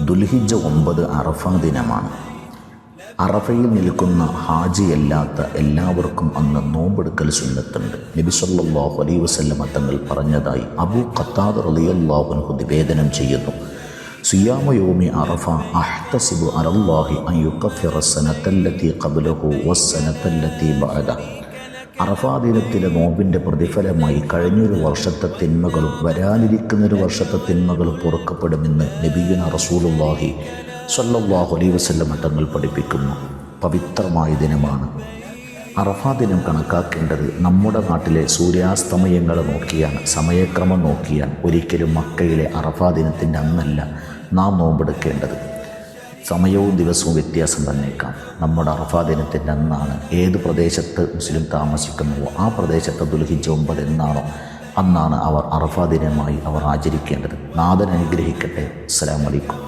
ദുൽഹിജ്ജ 9 അറഫാ ദിനമാണ്. അറഫയിൽ നിൽക്കുന്ന ഹാജിയല്ലാത്ത എല്ലാവർക്കും അന്ന് നോമ്പെടുക്കൽ സുന്നത്തുണ്ട്. നബി സല്ലല്ലാഹു അലൈഹി വസല്ലം തങ്ങൾ പറഞ്ഞതായി അബൂ ഖത്താദ റളിയല്ലാഹു അൻഹു നിവേദനം ചെയ്യുന്നു. സിയാമു യൗമി അറഫ അഹ്തസിബു അലല്ലാഹി അൻ യുകഫിറ സനത്തല്ലതി ഖബ്ലഹു വസ്സനത്തല്ലതി ബഅദഹു. അറഫാ ദിനത്തിലെ നോമ്പിൻ്റെ പ്രതിഫലമായി കഴിഞ്ഞൊരു വർഷത്തെ തിന്മകളും വരാനിരിക്കുന്നൊരു വർഷത്തെ തിന്മകളും പൊറുക്കപ്പെടുമെന്ന് നബിയുന റസൂലുള്ളാഹി സ്വല്ലല്ലാഹു അലൈഹി വസല്ലം തങ്ങൾ പഠിപ്പിക്കുന്നു. പവിത്രമായ ദിനമാണ് അറഫാ ദിനം. കണക്കാക്കേണ്ടത് നമ്മുടെ നാട്ടിലെ സൂര്യാസ്തമയങ്ങൾ നോക്കിയാണ്, സമയക്രമം നോക്കിയാണ്. ഒരിക്കലും മക്കയിലെ അറഫാ ദിനത്തിൻ്റെ അന്നല്ല നാം നോമ്പെടുക്കേണ്ടത്. സമയവും ദിവസവും വ്യത്യാസം തന്നേക്കാം. നമ്മുടെ അറഫാ ദിനത്തിൻ്റെ അന്നാണ്. ഏത് പ്രദേശത്ത് മുസ്ലിം താമസിക്കുന്നുവോ ആ പ്രദേശത്ത് ദുൽഹിജ്ജ 9 എന്നാണോ അന്നാണ് അവർ അറഫാ ദിനമായി അവർ ആചരിക്കേണ്ടത്. നാഥൻ അനുഗ്രഹിക്കട്ടെ. അസ്സലാമു അലൈക്കും.